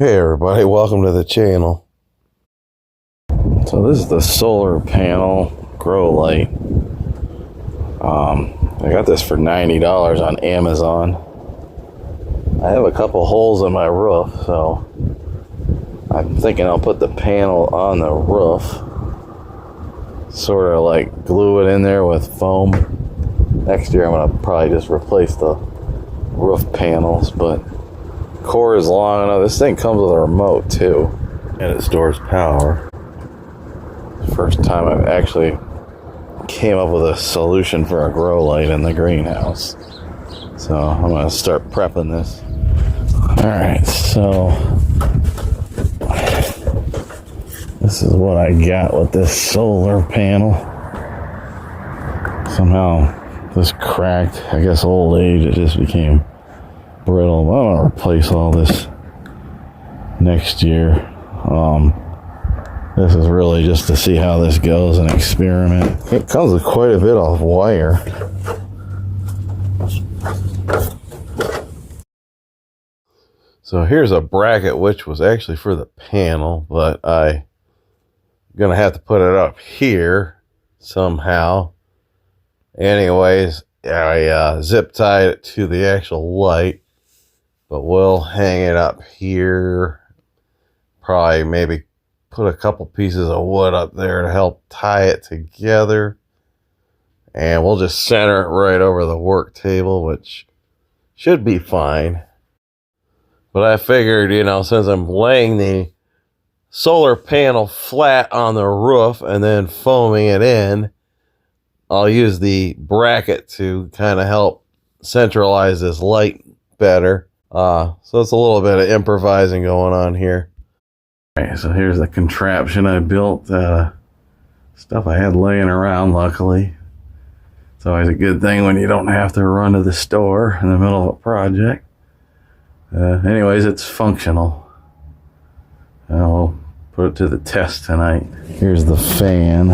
Hey everybody, welcome to the channel. So this is the solar panel grow light. I got this for $90 on Amazon. I have a couple holes in my roof, so I'm thinking I'll put the panel on the roof, sort of like glue it in there with foam. Next year I'm going to probably just replace the roof panels, but cord is long enough. This thing comes with a remote too, and it stores power. First time I've actually came up with a solution for a grow light in the greenhouse, so I'm gonna start prepping this. All right, so this is what I got with this solar panel. Somehow this cracked. I guess old age, it just became brittle. I'm gonna replace all this next year. This is really just to see how this goes and experiment. It comes with quite a bit of wire. So here's a bracket which was actually for the panel, but I'm gonna have to put it up here somehow. Anyways, I zip tied it to the actual light, but we'll hang it up here. Probably maybe put a couple pieces of wood up there to help tie it together, and we'll just center it right over the work table, which should be fine. But I figured, you know, since I'm laying the solar panel flat on the roof and then foaming it in, I'll use the bracket to kind of help centralize this light better. So it's a little bit of improvising going on here. Okay, so here's the contraption I built. Stuff I had laying around, luckily. It's always a good thing when you don't have to run to the store in the middle of a project. Anyways, it's functional. I'll put it to the test tonight. Here's the fan.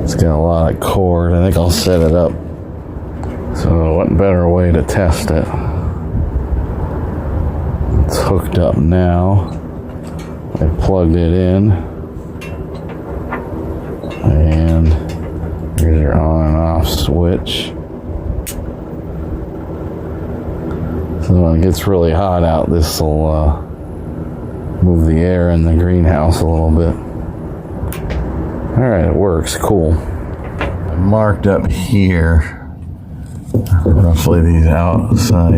It's got a lot of cord. I think I'll set it up. So what better way to test it? It's hooked up now. I plugged it in, and here's your on and off switch. So when it gets really hot out, this will move the air in the greenhouse a little bit. All right, it works, cool. I marked up here roughly these outside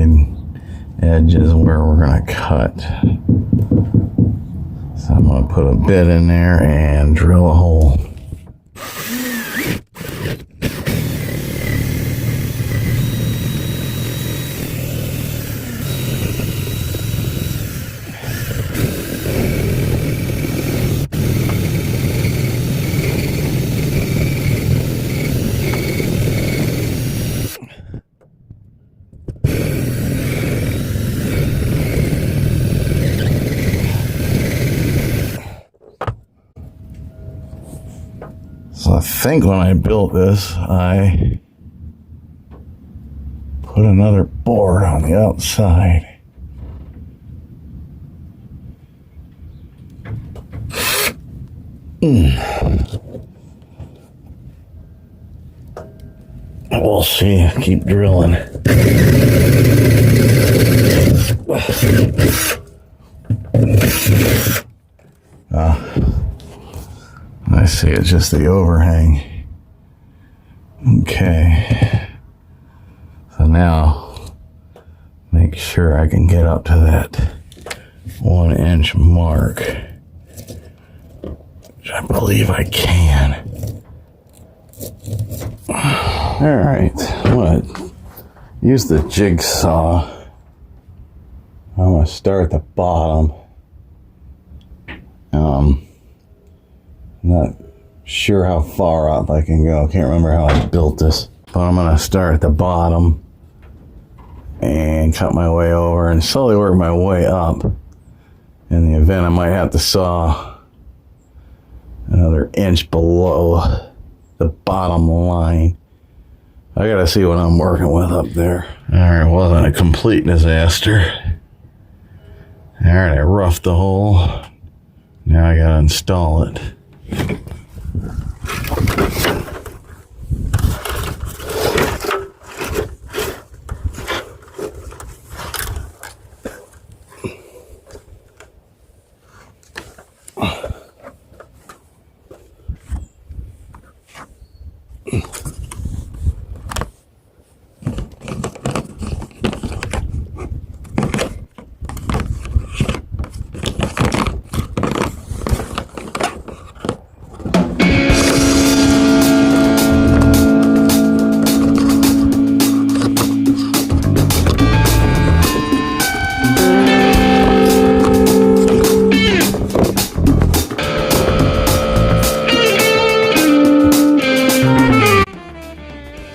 edges where we're gonna cut. So I'm going to put a bit in there and drill a hole. So I think when I built this, I put another board on the outside. We'll see. Keep drilling. I see, it's just the overhang. Okay. So now, make sure I can get up to that 1 inch mark, which I believe I can. All right, I'm gonna use the jigsaw. I'm gonna start at the bottom. Not sure how far up I can go. Can't remember how I built this, but I'm gonna start at the bottom and cut my way over and slowly work my way up. In the event I might have to saw another inch below the bottom line. I gotta see what I'm working with up there. All right, wasn't a complete disaster. Alright, I roughed the hole. Now I gotta install it.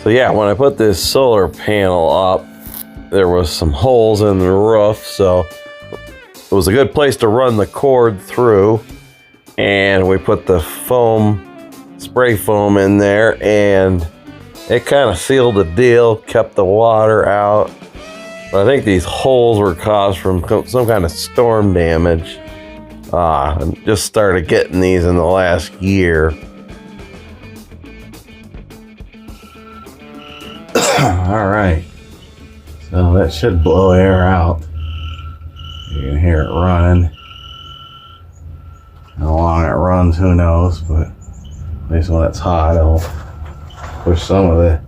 So yeah, when I put this solar panel up, there was some holes in the roof, so it was a good place to run the cord through. And we put the spray foam in there, and it kind of sealed the deal, kept the water out. But I think these holes were caused from some kind of storm damage. I just started getting these in the last year. All right, so that should blow air out. You can hear it running. How long it runs, who knows, but at least when it's hot, it'll push some of the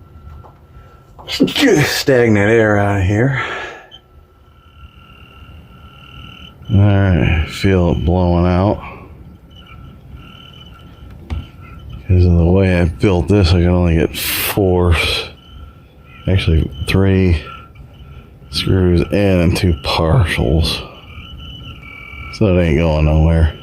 stagnant air out of here. All right, feel it blowing out. Because of the way I built this, I can only get actually 3 screws in and 2 partials. So it ain't going nowhere.